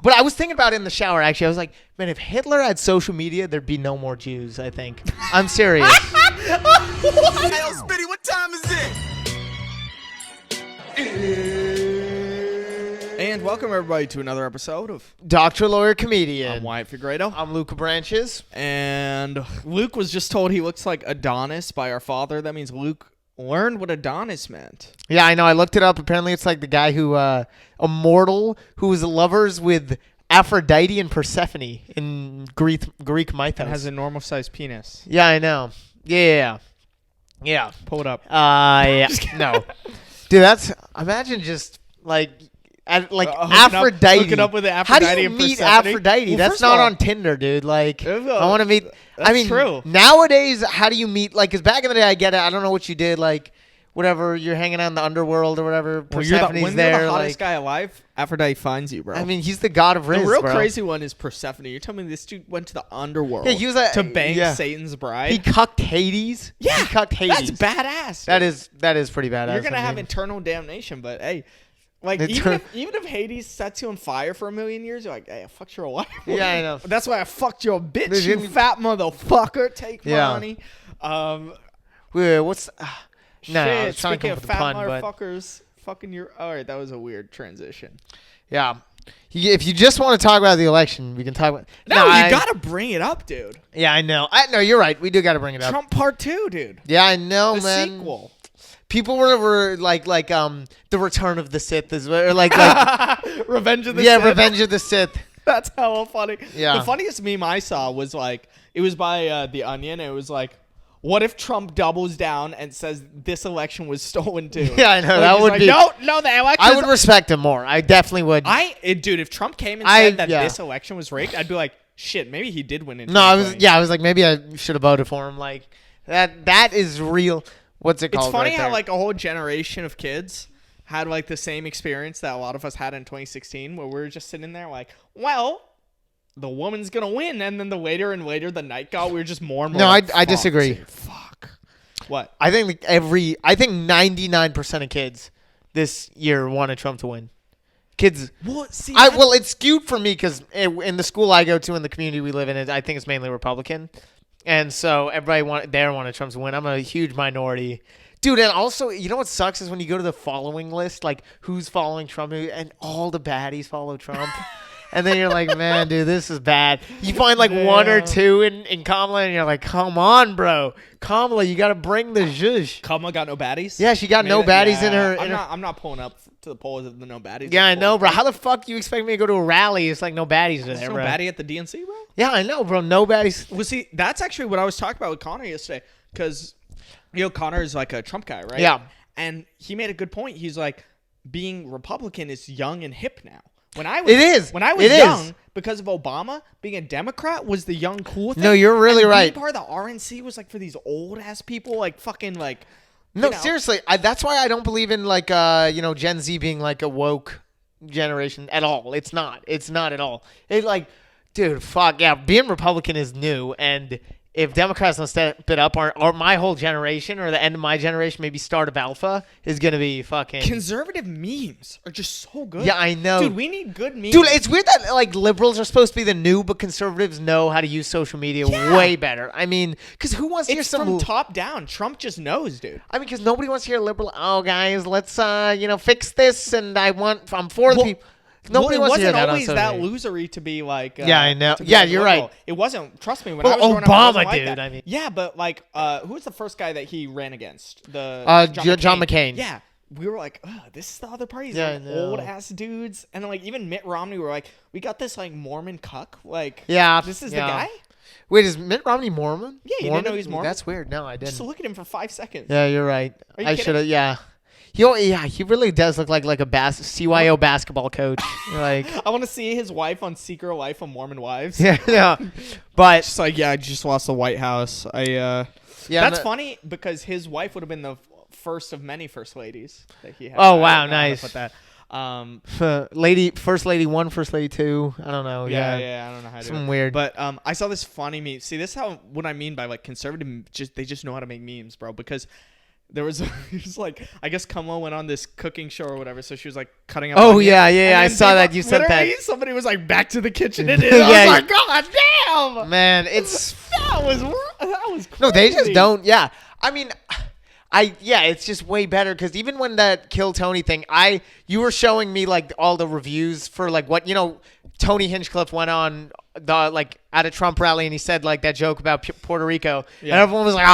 But I was thinking about it in the shower, actually. I was like, man, if Hitler had social media, there'd be no more Jews, I think. I'm serious. Hey, yo, Spitty, what time is it? And welcome, everybody, to another episode of Doctor, Lawyer, Comedian. I'm Wyatt Figueredo. I'm Luca Branches. And Luke was just told he looks like Adonis by our father. That means Luke learned what Adonis meant. Yeah, I know. I looked it up. Apparently, it's like the guy who, a mortal who was lovers with Aphrodite and Persephone in Greek mythos. And has a normal-sized penis. Yeah, I know. Yeah. Pull it up. Yeah. No. Dude, imagine just, Aphrodite. Hook it up with Aphrodite. How do you and meet Persephone? Aphrodite? Well, That's not on Tinder, dude. Like, I want to meet. That's true. Nowadays, how do you meet? Like, because back in the day, I get it. I don't know what you did. Like, whatever, you're hanging out in the underworld or whatever. When Persephone's you're there. the hottest guy alive, Aphrodite finds you, bro. I mean, he's the god of Riz, the real bro. crazy one is Persephone. You're telling me this dude went to the underworld Yeah, he was to bang Satan's bride? He cucked Hades. Yeah, he cucked Hades. That's badass. That is pretty badass. You're gonna have eternal damnation, but hey, like even if Hades sets you on fire for 1,000,000 years, you're like, hey, I fucked your wife. Yeah, I know. That's why I fucked your bitch, you fat motherfucker. Take money. Wait, what's? No, shit, I was trying to come speaking up of with a fat pun, but motherfuckers, fucking your. All right, that was a weird transition. yeah. If you just want to talk about the election, we can talk about. No, you gotta bring it up, dude. Yeah, I know. You're right. We do gotta bring it up. Trump Part 2, dude. Yeah, I know, The man. sequel. People were like the Return of the Sith is or like Revenge of the Sith. Yeah, Revenge of the Sith. That's hella funny. Yeah. The funniest meme I saw was like, it was by The Onion. It was like, what if Trump doubles down and says this election was stolen too? Yeah, I know. Like, that would like, be. No, the election. I would respect him more. I definitely would. Dude, if Trump came and said that this election was rigged, I'd be like, shit, maybe he did win in. No, I was like, maybe I should have voted for him. Like that is real. What's it called? It's funny right how there? like a whole generation of kids had like the same experience that a lot of us had in 2016, where we were just sitting there like, well, the woman's gonna win, and then the later and later the night got, we were just more and more. No, like, I disagree. Dude, fuck. What? I think 99% of kids this year wanted Trump to win. Kids. Well, see, it's skewed for me because in the school I go to, in the community we live in, I think it's mainly Republican. And so everybody wanted Trump to win. I'm a huge minority. Dude, and also, you know what sucks is when you go to the following list, like who's following Trump, and all the baddies follow Trump. And then you're like, man, dude, this is bad. You find like one or two in Kamala, and you're like, come on, bro. Kamala, you got to bring the zhuzh. Kamala got no baddies? Yeah, she got no baddies in her. I'm not pulling up to the polls of the no baddies. Yeah, I know, bro. How the fuck do you expect me to go to a rally? It's like no baddies there, no bro. baddie at the DNC, bro? Yeah, I know, bro. No baddies. Well, see, that's actually what I was talking about with Connor yesterday, because, Connor is like a Trump guy, right? Yeah. And he made a good point. He's like, being Republican is young and hip now. When I was young, because of Obama, being a Democrat was the young cool thing. No, you're really right. Being part of the RNC was like for these old ass people, like fucking like. No, seriously. That's why I don't believe in like Gen Z being like a woke generation at all. It's not. It's not at all. It's like, dude, fuck yeah. Being Republican is new, and if Democrats don't step it up, or my whole generation, or the end of my generation, maybe start of Alpha, is going to be fucking... Conservative memes are just so good. Yeah, I know. Dude, we need good memes. Dude, it's weird that like liberals are supposed to be the new, but conservatives know how to use social media way better. I mean, because who wants to hear some... It's from top down. Trump just knows, dude. I mean, because nobody wants to hear liberal, oh, guys, let's, fix this, and I'm for the people... Nobody it wants wasn't to hear that always on that social losery to be like. Yeah, I know. To be Yeah, like you're liberal. right. It wasn't. Trust me. When Well, I was growing up, it Obama, wasn't like dude. that. I mean, yeah, but like, who was the first guy that he ran against? John McCain. Yeah, we were like, this is the other party. Yeah, Like old ass dudes, and then like even Mitt Romney. We were like, we got this like Mormon cuck. Like, this is the guy. Wait, is Mitt Romney Mormon? Yeah, you didn't know he's Mormon? That's weird. No, I didn't. Just look at him for 5 seconds. Yeah, you're right. Are you I should have. Yeah. He really does look like a CYO basketball coach. Like, I want to see his wife on Secret Life of Mormon Wives. Yeah. But just like, I just lost the White House. That's funny because his wife would have been the first of many first ladies that he had. Oh wow, nice. Put that. First lady 1, first lady 2. I don't know. Yeah. I don't know how to do it. Some weird. But I saw this funny meme. See, this is what I mean by like conservative. They just know how to make memes, bro. Because There was, it was like, I guess Kamala went on this cooking show or whatever, so she was like cutting up. Oh onions, yeah, and I then saw that. You said that. literally somebody was like, back to the kitchen and it. Yeah, I was like, God damn, man, it's that was crazy. no, they just don't. Yeah, I mean, it's just way better because even when that Kill Tony thing, you were showing me like all the reviews for like what Tony Hinchcliffe went on the like at a Trump rally and he said like that joke about Puerto Rico and everyone was like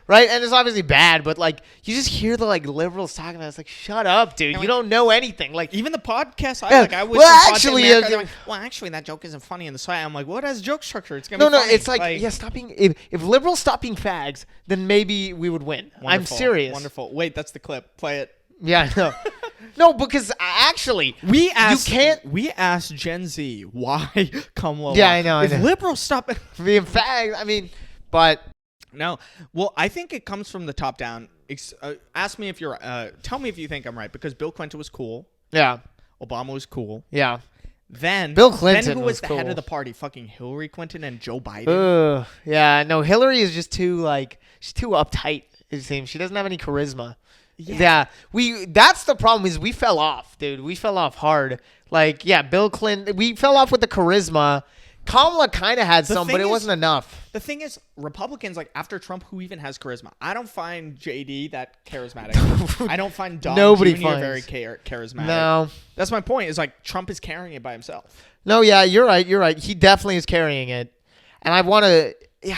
right, and it's obviously bad, but like you just hear the like liberals talking about it. It's like, shut up, dude, you don't know anything. Like even the podcast I was actually actually that joke isn't funny in the side. I'm like, what has joke structure? It's gonna no be funny. It's like stop being if liberals stop being fags, then maybe we would win. Wonderful, I'm serious. Wonderful. Wait, that's the clip. Play it. Yeah, I know. No, because actually, we asked Gen Z why Kamala. Yeah, I know. If liberals stop being fags, I mean, but no. Well, I think it comes from the top down. Ask me if you're. Tell me if you think I'm right, because Bill Clinton was cool. Yeah. Obama was cool. Yeah. Then Bill Clinton then who was the cool. head of the party? Fucking Hillary Clinton and Joe Biden. Yeah. No, Hillary is just she's too uptight. It seems she doesn't have any charisma. Yeah. That's the problem is we fell off, dude. We fell off hard. Like, yeah, Bill Clinton, we fell off with the charisma. Kamala kind of had some, but it wasn't enough. The thing is, Republicans, like after Trump, who even has charisma? I don't find JD that charismatic. I don't find Don Nobody Jr. finds very charismatic. No. That's my point, is like Trump is carrying it by himself. No, yeah, you're right. He definitely is carrying it. And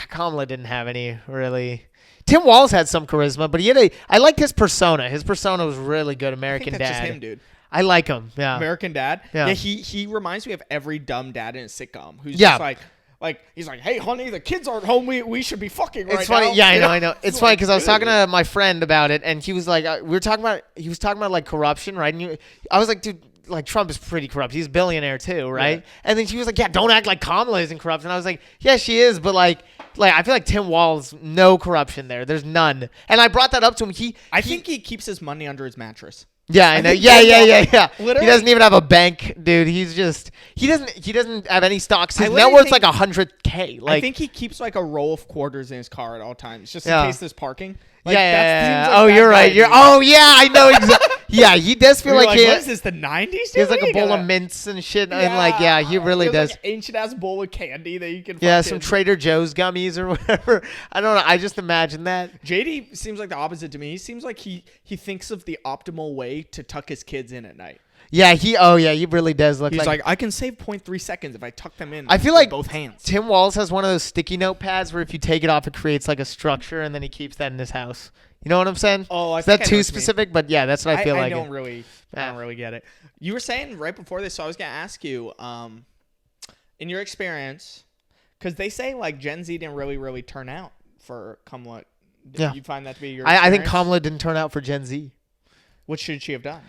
Kamala didn't have any, really. Tim Walz had some charisma, but I liked his persona. His persona was really good. American I think that's Dad. just him, dude. I like him. Yeah. American Dad. Yeah. He reminds me of every dumb dad in a sitcom who's just like he's like, hey, honey, the kids aren't home. We should be fucking right now. It's funny. Yeah, I know. It's funny because I was talking to my friend about it, and he was like, he was talking about like corruption, right? And I was like, dude, like Trump is pretty corrupt. He's a billionaire too, right? Yeah. And then she was like, yeah, don't act like Kamala isn't corrupt. And I was like, yeah, she is, but like I feel like Tim Walz, no corruption there. There's none. And I brought that up to him. I think he keeps his money under his mattress. Yeah, I know. Yeah. Literally. He doesn't even have a bank, dude. He's just he doesn't have any stocks. His net worth's like $100K. Like, I think he keeps like a roll of quarters in his car at all times, just in case there's parking. Like, yeah. Like you're right. I know exactly. Yeah, he does feel like what is this, the 90s? He has like a bowl of mints and shit, and like, he really does. Like ancient ass bowl of candy that you can. Some Trader Joe's gummies or whatever. I don't know. I just imagine that. JD seems like the opposite to me. He seems like he thinks of the optimal way to tuck his kids in at night. Yeah, he really does look like. He's like, I can save 0.3 seconds if I tuck them in. I feel like both hands. Tim Walz has one of those sticky note pads where if you take it off, it creates like a structure, and then he keeps that in his house. You know what I'm saying? Oh, is that too specific? But yeah, that's what I feel like. I don't really get it. You were saying right before this, so I was gonna ask you, in your experience, because they say like Gen Z didn't really turn out for Kamala. Did you find that to be your experience? I think Kamala didn't turn out for Gen Z. What should she have done?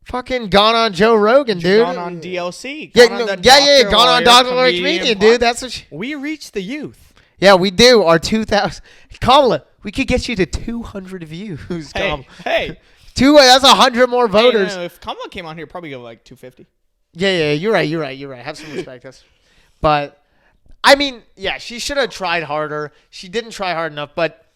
Fucking gone on Joe Rogan, dude. Gone on DLC. Gone on Dr. Lawyer Comedian, dude. That's what we reached the youth. Yeah, we do. Our 2,000. Kamala, we could get you to 200 views. Hey. That's 100 more voters. No, if Kamala came on here, probably go like 250. Yeah, you're right. Have some respect. But, I mean, yeah, she should have tried harder. She didn't try hard enough, but,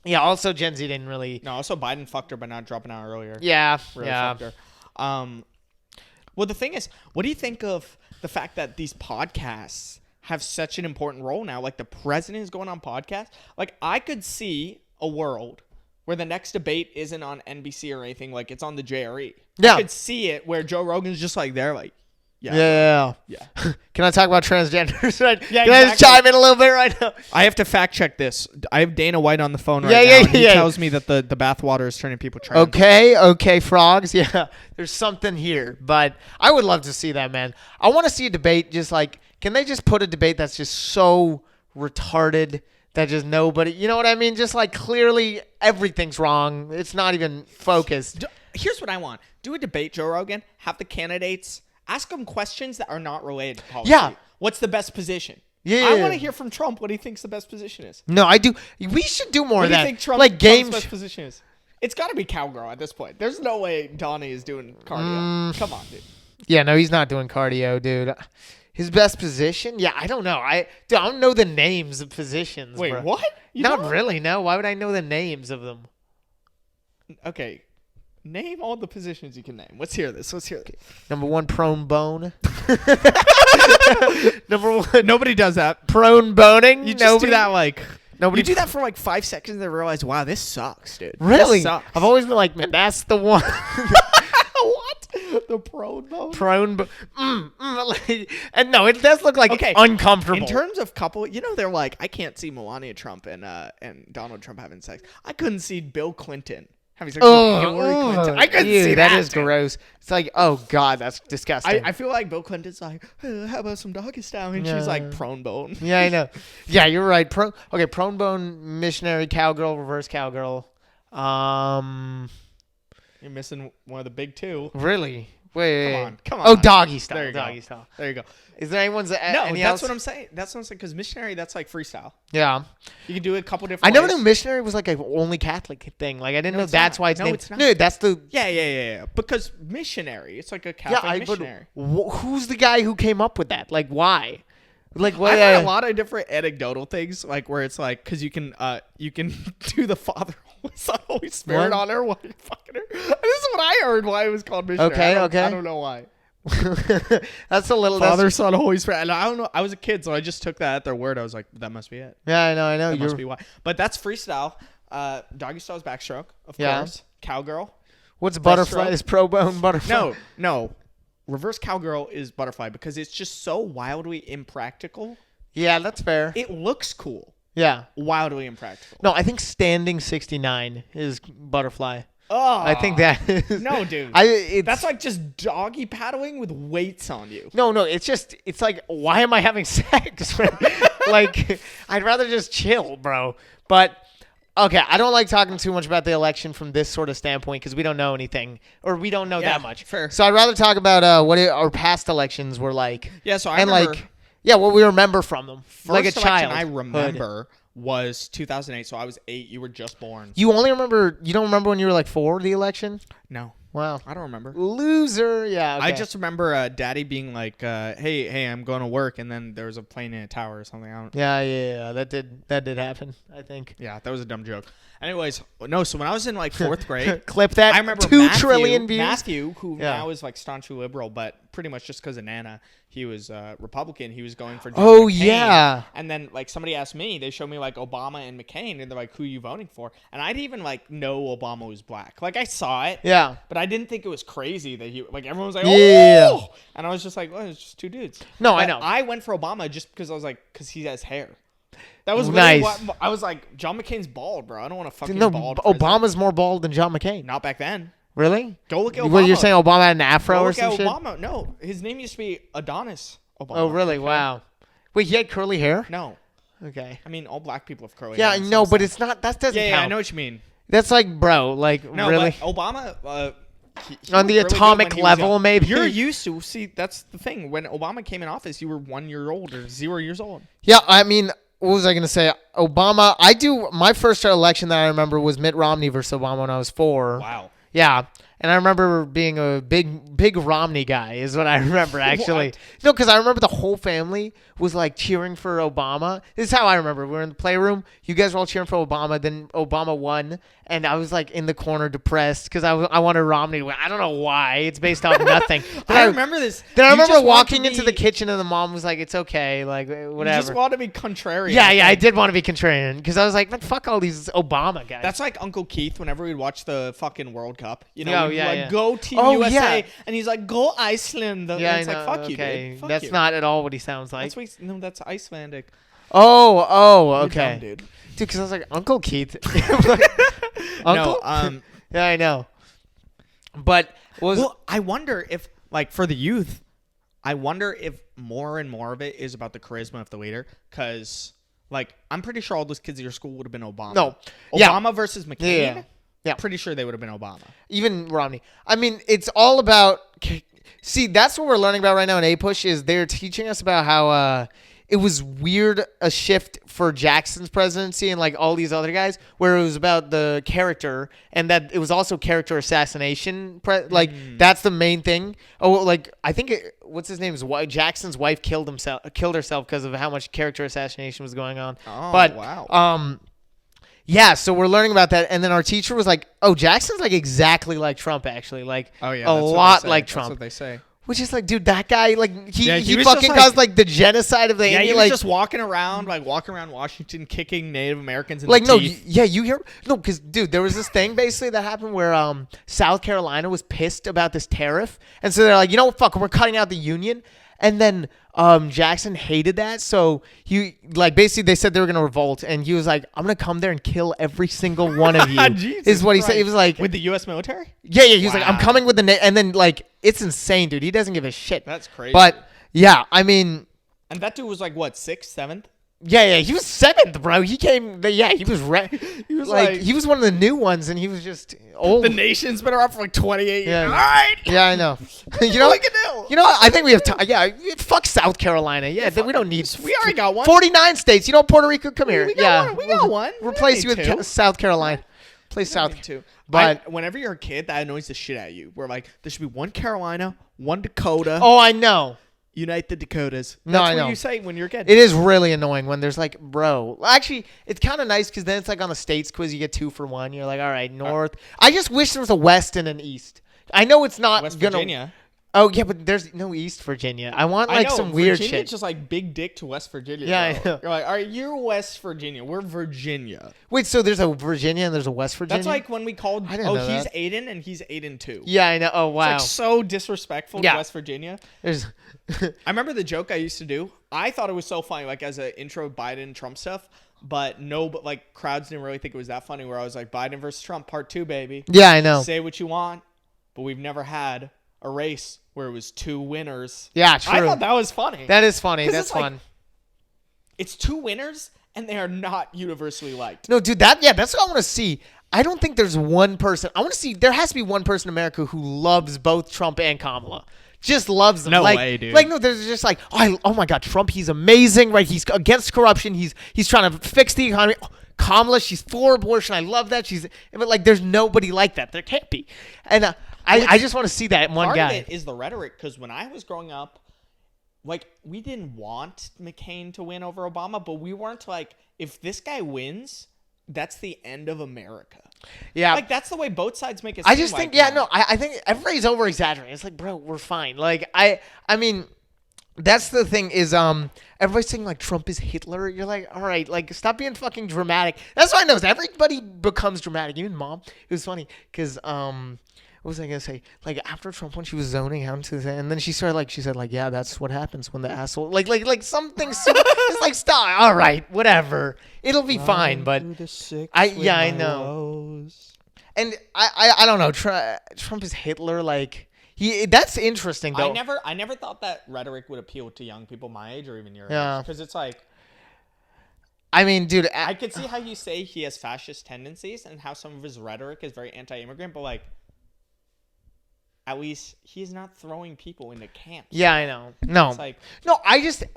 yeah, also Gen Z didn't really. No, also Biden fucked her by not dropping out earlier. Yeah, really fucked her. Well, the thing is, what do you think of the fact that these podcasts have such an important role now? Like the president is going on podcasts. Like I could see a world where the next debate isn't on NBC or anything. Like it's on the JRE. Yeah. I could see it where Joe Rogan's just like there, like, yeah. Can I talk about transgenders? Right? Yeah, Can I just chime in a little bit right now? I have to fact check this. I have Dana White on the phone right now. And he tells me that the bathwater is turning people trans. Okay, frogs. Yeah, there's something here. But I would love to see that, man. I want to see a debate just like, can they just put a debate that's just so retarded that just nobody, you know what I mean? Just like clearly everything's wrong. It's not even focused. Here's what I want. Do a debate, Joe Rogan. Have the candidates ask them questions that are not related to policy. Yeah. What's the best position? Yeah. I want to hear from Trump what he thinks the best position is. No, I do. We should do more what of that. What do you think Trump's best position is? It's got to be cowgirl at this point. There's no way Donnie is doing cardio. Come on, dude. Yeah, no, he's not doing cardio, dude. His best position? Yeah, I don't know. I don't know the names of positions. Wait, bro. what? Not really, no. Why would I know the names of them? Okay. Name all the positions you can name. Let's hear this. Number 1, prone bone. Number 1, Nobody does that. prone boning. You just do that Nobody You do that for like 5 seconds and then realize, wow, this sucks, dude. Really? This sucks. I've always been like, man, that's the one. What? The prone bone? Prone. And no, it does look like uncomfortable. In terms of couple, they're like, I can't see Melania Trump and Donald Trump having sex. I couldn't see Bill Clinton having sex with Hillary Clinton. I couldn't see that. That is gross. It's like, oh God, that's disgusting. I feel like Bill Clinton's like, how about some doggy style? And she's like, prone bone. Yeah, I know. Yeah, you're right. Prone bone, missionary, cowgirl, reverse cowgirl. You're missing one of the big two. Really? Wait. Come on. Oh, doggy style. There you Doggy go. style. There you go. Is there anyone's No, any that's else? what I'm saying. That's what I'm saying. Because missionary, that's like freestyle. Yeah. You can do it a couple different I never ways. knew missionary was like a only Catholic thing. Like I didn't know it's that's not. why it's No, named. it's not. No, that's the. Yeah. Because missionary, it's like a Catholic missionary. Who's the guy who came up with that? Like why? Like what? I've heard a lot of different anecdotal things, like where it's like, because you can do the Father, Son, Holy Spirit What? on her while you're fucking her. This is what I heard why it was called missionary. Okay. I don't know why. That's a little. Father, Son, Holy Spirit. And I don't know. I was a kid, so I just took that at their word. I was like, that must be it. Yeah, I know. That must be why. But that's freestyle. Doggy style is backstroke, of course. Cowgirl. What's butterfly? Breaststroke. Is pro bone butterfly? No. Reverse cowgirl is butterfly because it's just so wildly impractical. Yeah, that's fair. It looks cool. Yeah. Wildly impractical. No, I think standing 69 is butterfly. Oh, I think that is. No, dude. That's like just doggy paddling with weights on you. No, it's like, why am I having sex? Like, I'd rather just chill, bro. But, okay, I don't like talking too much about the election from this sort of standpoint because we don't know anything, or we don't know that much. Fair. So I'd rather talk about what our past elections were like. Yeah, so I remember. What we remember from them. Like a First election child. I remember was 2008, so I was 8. You were just born. You don't remember when you were like 4, the election? No. Wow. I don't remember. Loser. Yeah. Okay. I just remember Daddy being like, hey, I'm going to work, and then there was a plane in a tower or something. Yeah. That did happen, I think. Yeah, that was a dumb joke. Anyways, no, so when I was in like 4th grade, Clip that. I remember 2 trillion views. Matthew, who now is like staunchly liberal, but pretty much just because of Nana, he was Republican. He was going for John McCain. Yeah. And then like somebody asked me, they showed me like Obama and McCain, and they're like, who are you voting for? And I didn't even like know Obama was black. Like I saw it. Yeah. But I didn't think it was crazy that he like everyone was like, Yeah. oh, and I was just like, well, it's just 2 dudes. No, But I know. I went for Obama just because I was like, because he has hair. That was Nice. really what I was like. John McCain's bald, bro. I don't want to fucking No, bald. president. Obama's more bald than John McCain. Not back then. Really? Go look at Obama. What, you're saying Obama had an afro Go or look some at shit? Obama. No, his name used to be Adonis Obama. Oh, really? Okay? Wow. Wait, he had curly hair? No, Okay. I mean all black people have curly Yeah, hair. in no, some but sense. it's not. That doesn't Yeah, count. I know what you mean. That's like, bro, like, No, really? but Obama. He On the looked really good atomic when he was level, young. maybe? You're used to see. That's the thing. When Obama came in office, you were 1 year old or 0 years old. Yeah, I mean, what was I going to say? Obama, my first election that I remember was Mitt Romney versus Obama when I was 4. Wow. Yeah. And I remember being a big Romney guy is what I remember, actually. What? No, because I remember the whole family was, like, cheering for Obama. This is how I remember. We were in the playroom. You guys were all cheering for Obama. Then Obama won. And I was, like, in the corner depressed because I wanted Romney to win. I don't know why. It's based off nothing. Then I remember this. Then I You remember just wanted walking to into be- the kitchen and the mom was like, it's okay. Like, whatever. You just wanted to be contrarian. Yeah, I did want to be contrarian because I was like, man, fuck all these Obama guys. That's like Uncle Keith whenever we'd watch the fucking World Cup. You know, Oh, we'd yeah, like, yeah. go Team Oh, USA. yeah. And he's like, go Iceland. And yeah, it's I know. like, fuck okay. you, dude. Fuck That's you. not at all what he sounds like. That's Icelandic. Oh, You're okay. dumb, dude. Dude, because I was like, Uncle Keith. No, Uncle? Yeah, I know. But well, I wonder if, like, for the youth, I wonder if more and more of it is about the charisma of the leader. Because, like, I'm pretty sure all those kids at your school would have been Obama. No. Yeah. Obama versus McCain? Yeah. Pretty sure they would have been Obama. even Romney. I mean, it's all about. See, that's what we're learning about right now in A-Push is they're teaching us about how it was weird a shift for Jackson's presidency and like all these other guys where it was about the character and that it was also character assassination. That's the main thing. Oh, like I think what's his name? Jackson's wife killed herself because of how much character assassination was going on. Oh, but, wow. Yeah, so we're learning about that, and then our teacher was like, "Oh, Jackson's like exactly like Trump, actually, like Oh yeah, a that's what they lot say. like That's Trump." what they say. Which is like, dude, that guy, like Yeah, he was fucking just, caused like the genocide of the Yeah, he was like just walking around Washington, kicking Native Americans in like the no, teeth. yeah, you hear no, because dude, there was this thing basically that happened where South Carolina was pissed about this tariff, and so they're like, you know what, fuck, we're cutting out the union, and then Jackson hated that, so he like basically they said they were gonna revolt, and he was like, I'm gonna come there and kill every single one of you. Jesus is what he said. He Christ. was like, with the U.S. military. yeah, he was like, I'm Wow. coming with the and then like it's insane, dude. He doesn't give a shit. That's crazy. But yeah, I mean. And that dude was like what, 6th, 7th? Yeah, he was 7th, bro. He came. He was. He was like like- he was one of the new ones, and he was just old. The nation's been around for like 28 Yeah. years. All right. Yeah, I know. You know we can do? You know what? I think we have time. Yeah, fuck South Carolina. Yeah, we don't need. We already got one. 49 states. You know, Puerto Rico, come here. We got yeah, one. We got one. We Replace don't you need with two. South Carolina. Play South. Too. But whenever you're a kid, that annoys the shit out of you. We're like, there should be one Carolina, one Dakota. oh, I know. Unite the Dakotas. No, That's I what know. you say when you're a kid. It is really annoying when there's like, bro. Actually, it's kind of nice because then it's like on the states quiz, you get 2 for 1. You're like, all right, North. I just wish there was a West and an East. I know it's not West gonna. Virginia. Oh yeah, but there's no East Virginia. I want I like know, some weird Virginia's shit. just like big dick to West Virginia. Yeah, bro. I know. You're like, all right, you're West Virginia. We're Virginia. Wait, so there's a Virginia and there's a West Virginia? That's like when we called. I didn't Oh, know he's that. Aiden and he's Aiden too. Yeah, I know. Oh wow. It's like so disrespectful Yeah. to West Virginia. There's. I remember the joke I used to do. I thought it was so funny, like as an intro Biden Trump stuff. But like crowds didn't really think it was that funny. Where I was like, Biden versus Trump, part 2, baby. Yeah, I know. Say what you want, but we've never had a race where it was 2 winners. Yeah, true. I thought that was funny. That is funny. 'Cause That's it's like- fun. It's 2 winners, and they are not universally liked. No, dude, that's what I want to see. I don't think there's one person. I want to see. There has to be one person in America who loves both Trump and Kamala. Just loves them. No like, way, dude. Like no, there's just like, oh my God, Trump, he's amazing, right? He's against corruption. He's trying to fix the economy. Oh, Kamala, she's for abortion. I love that. But like, there's nobody like that. There can't be. And I just want to see that in one Part guy. of it is the rhetoric, because when I was growing up, like, we didn't want McCain to win over Obama, but we weren't like, if this guy wins, that's the end of America. Yeah. Like, that's the way both sides make it I seem just think, like now. I think everybody's over exaggerating. It's like, bro, we're fine. Like, I mean, that's the thing is, everybody's saying like Trump is Hitler. You're like, all right, like stop being fucking dramatic. That's what I know. Is everybody becomes dramatic. Even mom. It was funny because, what was I gonna say? Like after Trump, when she was zoning out into the, and then she said like, yeah, that's what happens when the asshole, like something. It's like, stop. All right, whatever. It'll be fine. But I know. And I don't know. Trump is Hitler. Like that's interesting though. I never thought that rhetoric would appeal to young people my age or even your Yeah. age, because it's like, I mean, dude. I could see how you say he has fascist tendencies and how some of his rhetoric is very anti-immigrant, but like, at least he's not throwing people into camps. Yeah, I know. No, It's like, no.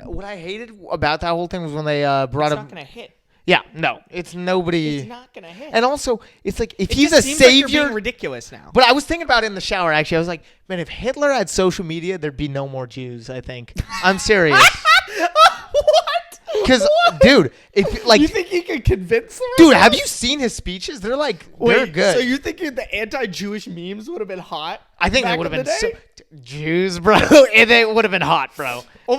What I hated about that whole thing was when they brought it's up. not gonna hit. Yeah, no, it's nobody. It's not gonna hit. And also, it's like if It he's a just seems like you're savior. being ridiculous now. But I was thinking about it in the shower. Actually, I was like, man, if Hitler had social media, there'd be no more Jews. I think. I'm serious. What? Because, dude, if like, You think he could convince them? dude, have you seen his speeches? They're like, they're Wait, good. so you think the anti-Jewish memes would have been hot? I think they back would have in been the so, day? Jews, bro. They would have been hot, bro. Oh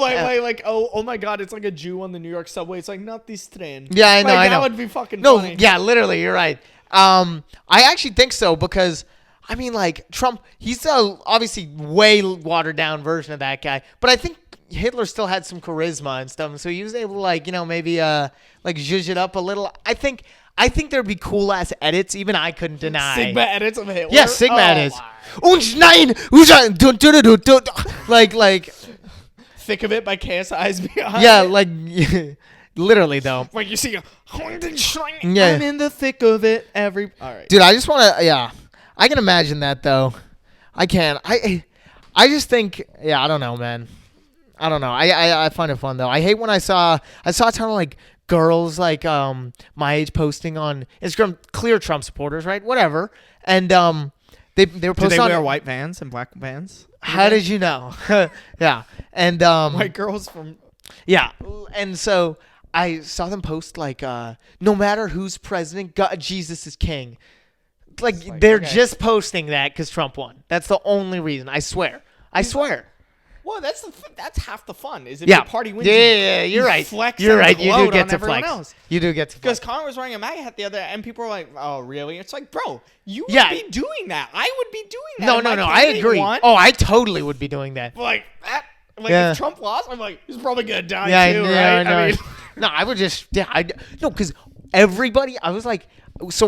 my god, it's like a Jew on the New York subway. It's like, not this train. Yeah, I know, Like, I know. That would be fucking No, funny. yeah, literally, you're right. I actually think so because, I mean, like Trump, he's a obviously way watered down version of that guy, but I think Hitler still had some charisma and stuff, so he was able to maybe like zhuzh it up a little. I think there'd be cool ass edits. Even I couldn't deny. Sigma edits of Hitler. Yeah, Sigma Oh, edits. my. Und nein, like Thick of It by KSI's behind. yeah, like literally though. Like you see, Yeah. I'm in the thick of it. All right. Dude, I just want to, yeah. I can imagine that, though. I can. I just think, yeah, I don't know, man. I don't know. I find it fun, though. I hate when I saw a ton of, like, girls, like, my age posting on Instagram, clear Trump supporters, right? Whatever. And, they were posting Do they on. wear white Vans and black Vans? How did you know? Yeah. And, White girls from... yeah. And so I saw them post like, no matter who's president, God, Jesus is king. Like they're okay. just posting that because Trump won. That's the only reason. I swear. Well, that's half the fun. Is if Yeah. the party wins. Yeah, you're right. Flex You're and right. You do gloat get on to everyone flex. else. You do get to Because flex. Connor was wearing a MAGA hat the other day, and people were like, "Oh, really?" It's like, bro, you would Yeah. be doing that. I would be doing that. No, If no, my no. I candidate agree. won, Oh, I totally would be doing that. like that. Like Yeah. if Trump lost, I'm like, he's probably gonna die Yeah, too, yeah, right? I know. I mean, No, I would just no, because everybody. I was like, so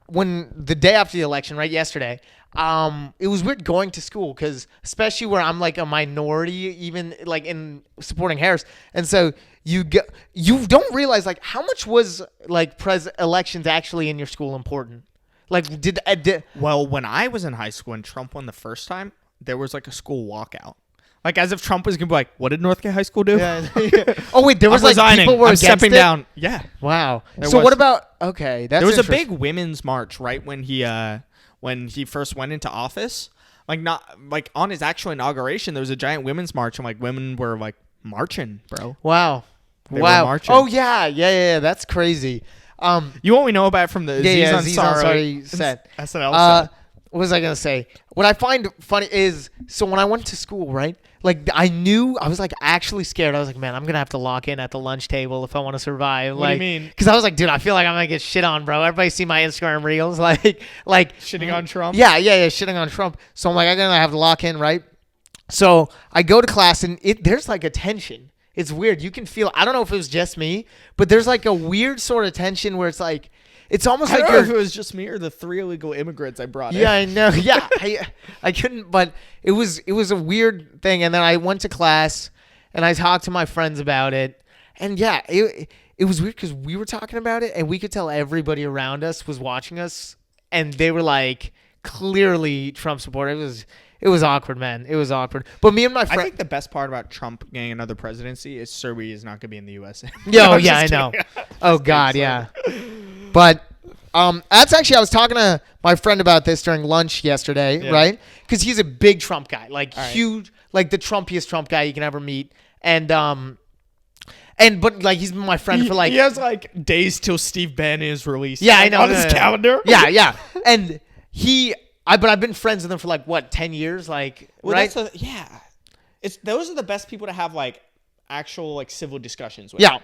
when the day after the election, right, yesterday, it was weird going to school because especially where I'm like a minority, even like in supporting Harris, and so you don't realize like how much was like elections actually in your school important. Like did well, when I was in high school and Trump won the first time, there was like a school walkout. Like as if Trump was gonna be like, "What did Northgate High School do?" Yeah. Oh wait, there was I'm like resigning. people were I'm against stepping it? down. Yeah. Wow. There So was. what about okay? That's There was a interesting. big women's march right when he first went into office. Like not like on his actual inauguration, there was a giant women's march and like women were like marching, bro. Wow. They were Wow. marching. Oh yeah. That's crazy. You only know about it from the Yeah, Aziz Aziz Ansari Ansari set. SNL set. What was I gonna say? What I find funny is so when I went to school, right? Like I was like actually scared. I was like, man, I'm gonna have to lock in at the lunch table if I want to survive. What do like, you mean? Because I was like, dude, I feel like I'm gonna get shit on, bro. Everybody see my Instagram reels, like Shitting on Trump? Yeah, shitting on Trump. So I'm like, I'm gonna have to lock in, right? So I go to class and there's like a tension. It's weird. You can feel. I don't know if it was just me, but there's like a weird sort of tension where it's like. It's almost I like don't know you're. if it was just me or the 3 illegal immigrants I brought in. Yeah, I know. Yeah, I couldn't, but it was a weird thing. And then I went to class and I talked to my friends about it, and yeah, it was weird because we were talking about it and we could tell everybody around us was watching us, and they were like clearly Trump supporters. It was awkward, man. It was awkward. But me and my I friend. think the best part about Trump getting another presidency is Serbia is not going to be in the U.S. Yo, yeah, I know. Oh God, yeah. But that's actually I was talking to my friend about this during lunch yesterday, right? Because he's a big Trump guy, like huge, like the Trumpiest Trump guy you can ever meet, and but like he's been my friend for like he has like days till Steve Bannon is released. yeah, I like, know on his calendar. Yeah, and but I've been friends with him for like what 10 years, like Well, right? It's those are the best people to have like actual like civil discussions with. Yeah.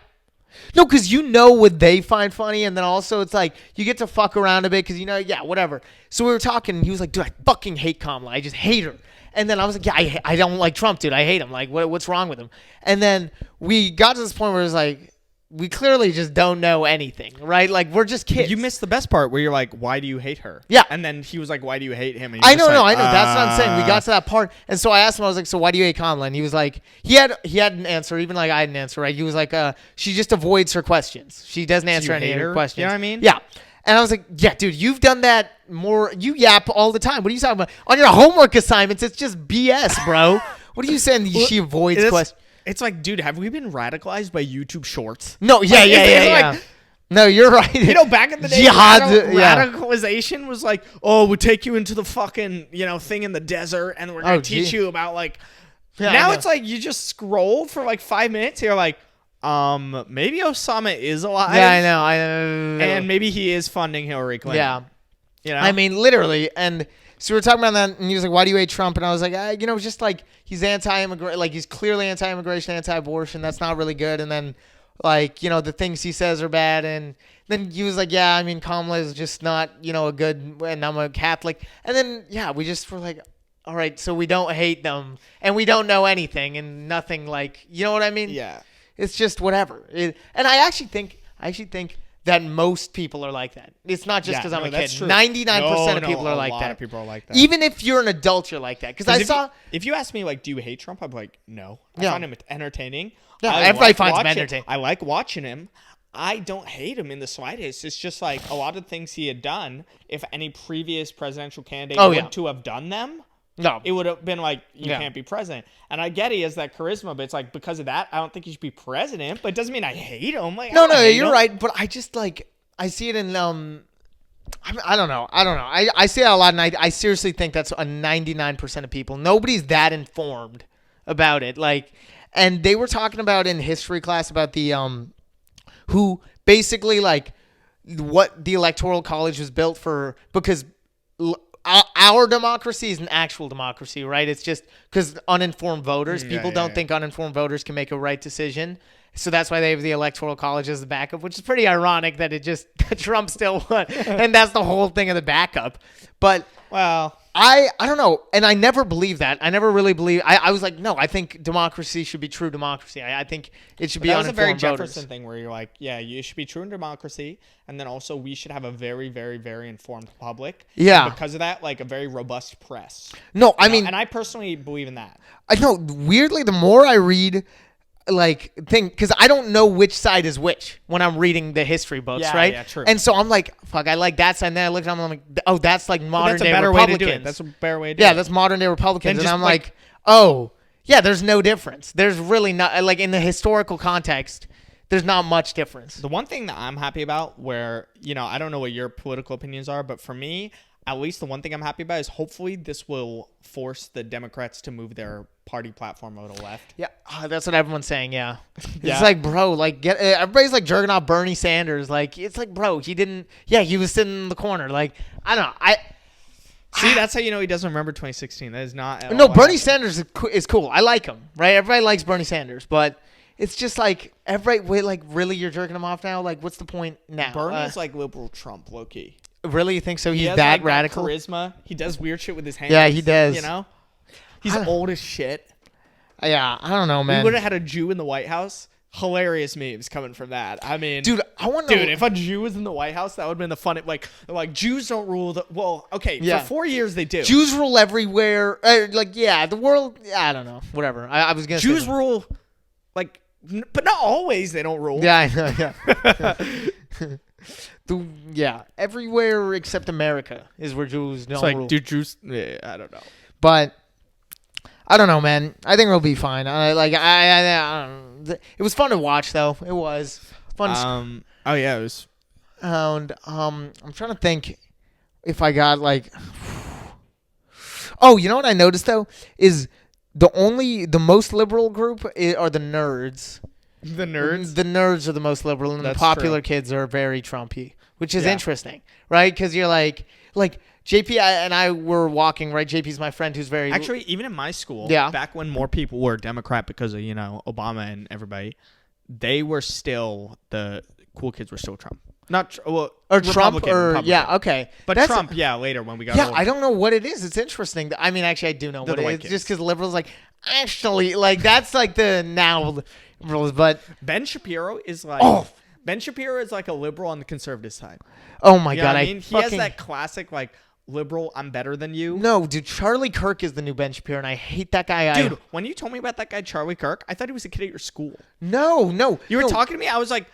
No, because you know what they find funny, and then also it's like you get to fuck around a bit because whatever. So we were talking, and he was like, dude, I fucking hate Kamala. I just hate her. And then I was like, yeah, I don't like Trump, dude. I hate him. Like, what's wrong with him? And then we got to this point where it was like, we clearly just don't know anything, right? Like, we're just kids. You missed the best part where you're like, why do you hate her? Yeah. And then he was like, why do you hate him? And I you're know, just like, I know. That's what I'm saying. We got to that part, and so I asked him. I was like, "So why do you hate Kamala?" And he was like, he had an answer, even like I had an answer, right? He was like, "She just avoids her questions. She doesn't answer any hate of her her? questions." You know what I mean? Yeah. And I was like, "Yeah, dude, you've done that more. You yap all the time. What are you talking about on your homework assignments? It's just BS, bro. What are you saying? She avoids questions." It's like, dude, have we been radicalized by YouTube Shorts? No, yeah. Like, No, you're right. you know, back in the day, Jihad, radicalization was like, oh, we'll take you into the fucking, thing in the desert, and we're going to teach you about, like... Yeah, now it's like, you just scroll for, like, 5 minutes, and you're like, maybe Osama is alive. Yeah, I know. And maybe he is funding Hillary Clinton. Yeah. You know? I mean, literally. And so we were talking about that, and he was like, why do you hate Trump? And I was like, just like, he's anti-immigration. Like, he's clearly anti-immigration, anti-abortion. That's not really good. And then, like, the things he says are bad. And then he was like, yeah, I mean, Kamala is just not, a good, and I'm a Catholic. And then, yeah, we just were like, all right, so we don't hate them, and we don't know anything, and nothing like, you know what I mean? Yeah. It's just whatever. And I actually think that most people are like that. It's not just because I'm a kid. 99% of people are like that. A lot of people are like that. Even if you're an adult, you're like that. Because if you ask me, like, do you hate Trump? I'm like, no. I find him entertaining. Yeah, everybody finds him entertaining. I like watching him. I don't hate him in the slightest. It's just like a lot of things he had done. If any previous presidential candidate were to have done them, no, it would have been like, you can't be president. And I get he has that charisma, but it's like, because of that, I don't think he should be president. But it doesn't mean I hate him. Like, no, you're right. But I just like, I see it in, I don't know. I see it a lot, and I seriously think that's a 99% of people. Nobody's that informed about it. Like, and they were talking about in history class about the, who basically like what the Electoral College was built for, because our democracy is an actual democracy, right? It's just because uninformed voters, people don't think uninformed voters can make a right decision. So that's why they have the Electoral College as the backup, which is pretty ironic that it just Trump still won. And that's the whole thing of the backup. But Well, I don't know. And I never believed that. I never really believed. I was like, no, I think democracy should be true democracy. I think it should be that was a very uninformed Jefferson voters. thing where you're like, yeah, you should be true in democracy, and then also we should have a very, very, very informed public. Yeah. And because of that, like a very robust press. No, I mean, And I personally believe in that. I know. Weirdly, the more I read, because I don't know which side is which when I'm reading the history books, Yeah, right? yeah, true. And so I'm like, fuck, I like that side. And then I look at them, I'm like, oh, that's like modern That's a day better way Republicans. to do it. That's a better way to do it. Yeah, that's modern day Republicans. Then And just, I'm like, oh, yeah, there's no difference. There's really not, like in the historical context, there's not much difference. The one thing that I'm happy about, where, I don't know what your political opinions are, but for me, at least the one thing I'm happy about is hopefully this will force the Democrats to move their party platform over to the left. Yeah, that's what everyone's saying. Yeah, Yeah. It's like, bro, like everybody's like jerking off Bernie Sanders. Like, it's like, bro, he didn't. Yeah, he was sitting in the corner. Like, I don't know. See, that's how you know he doesn't remember 2016. That is not. No, Bernie Sanders is cool. I like him, right? Everybody likes Bernie Sanders, but it's just like everybody. Wait, like, really, you're jerking him off now? Like, what's the point now? Bernie's like liberal Trump, low key. Really, you think so? He's He has, that like, radical? charisma. He does weird shit with his hands. Yeah, he does. He's old as shit. Yeah, I don't know, We man. would have had a Jew in the White House. Hilarious memes coming from that. I mean, Dude, I want to. Dude, if a Jew was in the White House, that would have been the fun. Like Jews don't rule the. Well, okay, Yeah. for 4 years they do. Jews rule everywhere. The world. I don't know. Whatever. I was gonna. Jews say rule, like, but not always. They don't rule. Yeah, I know. Yeah. Everywhere except America is where Jews don't It's like, rule. do Jews? Yeah, I don't know. But I don't know, man. I think we'll be fine. I don't know. It was fun to watch, though. It was fun. Oh yeah, it was. And I'm trying to think if I got like. Oh, you know what I noticed though is the most liberal group are the nerds. The nerds. The nerds are the most liberal, and That's the popular true. kids are very Trumpy, which is Yeah. interesting, right? Because you're like JP and I were walking, right? JP's my friend who's very Actually, even in my school, Yeah. back when more people were Democrat because of Obama and everybody, they were still the cool kids were still Trump. Not or Trump Republican, or Republican. yeah, okay, But That's- Trump, later when we got Yeah, older. I don't know what it is. It's interesting. I mean, actually, I do know They're what the it white is. Just kids. because liberals actually that's like the now liberals, but Ben Shapiro is like Oh. Ben Shapiro is like a liberal on the conservative side. oh my You know god, what I I mean? He has fucking that classic like liberal, I'm better than you. no, dude. Charlie Kirk is the new Ben Shapiro, and I hate that guy. Dude, when you told me about that guy Charlie Kirk, I thought he was a kid at your school. No. You were no. talking to me, I was like,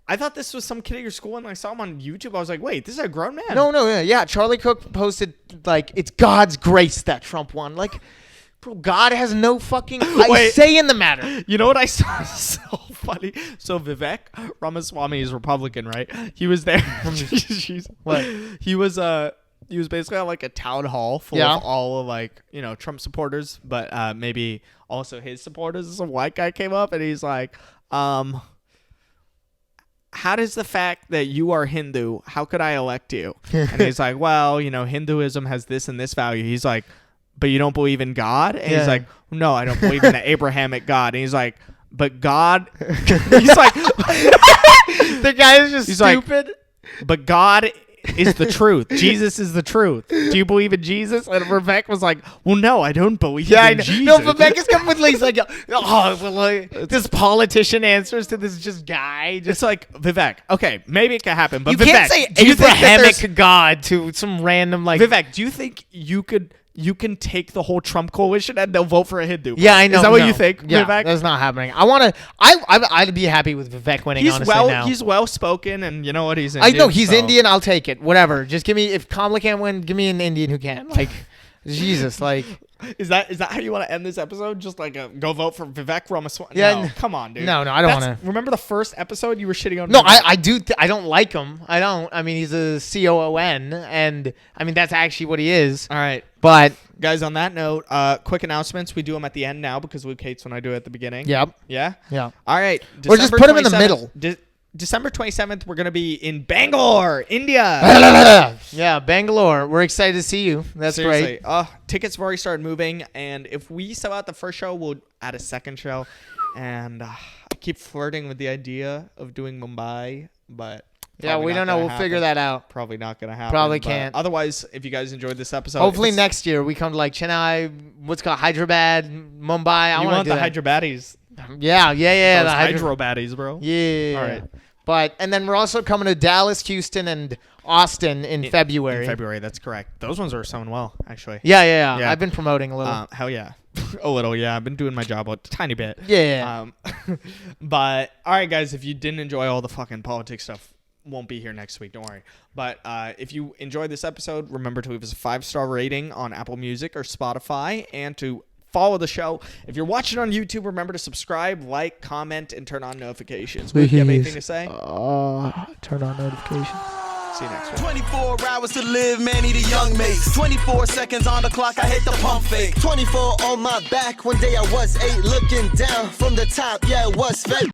I thought this was some kid at your school, and I saw him on YouTube. I was like, wait, this is a grown man. No, yeah. Charlie Cook posted it's God's grace that Trump won. Like, bro, God has no fucking Wait. say in the matter. You know what I saw? So funny. So Vivek Ramaswamy is Republican, right? He was there. What? He was basically at like a town hall full Yeah. of all of Trump supporters, but maybe also his supporters. Some white guy came up and he's like, how does the fact that you are Hindu, how could I elect you? And he's like, well, Hinduism has this and this value. He's like, but you don't believe in God? And Yeah. he's like, no, I don't believe in the Abrahamic God. And he's like, but God, he's like, The guy is just He's like, stupid. but God is the truth. Jesus is the truth. Do you believe in Jesus? And Vivek was like, well, no, I don't believe Yeah, I in know. Jesus. No, Vivek is coming with he's like, this politician answers to this just guy. Just It's like, Vivek, okay, maybe it could happen, but you Vivek, can't say do you think that there's- Abrahamic God to some random Vivek, do you think you can take the whole Trump coalition and they'll vote for a Hindu? Yeah, I know. Is that what no. you think, Yeah, Vivek? that's not happening. I'd be happy with Vivek winning. He's honestly, now. he's well spoken, and you know what he's I Indian. know he's so- Indian. I'll take it. Whatever. Just give me if Kamala can't win, give me an Indian who can. Like, Jesus. Like, Is that how you want to end this episode? Just like go vote for Vivek Ramaswamy? Yeah, no, come on, dude. no, I don't That's- want to. Remember the first episode you were shitting on? No, Vivek? I do. I don't like him. I don't. I mean, he's a COON, and I mean that's actually what he is. All right. But Guys, on that note, quick announcements. We do them at the end now because Luke hates when I do it at the beginning. yep, Yeah? yeah. All right. Or just December put 'em in the 27th middle. December 27th, we're going to be in Bangalore, India. Yeah, Bangalore. We're excited to see you. That's Seriously. great. Tickets have already started moving, and if we sell out the first show, we'll add a second show. And I keep flirting with the idea of doing Mumbai, but Yeah, we don't know. We'll figure that out. Probably not going to happen. Probably but can't. Otherwise, if you guys enjoyed this episode, Hopefully next year we come to like Chennai, what's it called Hyderabad, Mumbai. I you want want to the do that. Hydro-baddies. Yeah. Those The hydro baddies, bro. Yeah. All right. But and then we're also coming to Dallas, Houston, and Austin in February. In February, that's correct. Those ones are selling well, actually. Yeah. Yeah. I've been promoting a little. Hell yeah. A little, yeah. I've been doing my job a tiny bit. Yeah. But, all right, guys, if you didn't enjoy all the fucking politics stuff, won't be here next week. Don't worry. But if you enjoyed this episode, remember to leave us a 5-star rating on Apple Music or Spotify and to follow the show. If you're watching on YouTube, remember to subscribe, like, comment, and turn on notifications. Do you have anything to say? Turn on notifications. See you next week. 24 hours to live, man, need a young mates. 24 seconds on the clock, I hit the pump fake. 24 on my back. One day I was 8, looking down from the top. Yeah, it was fake.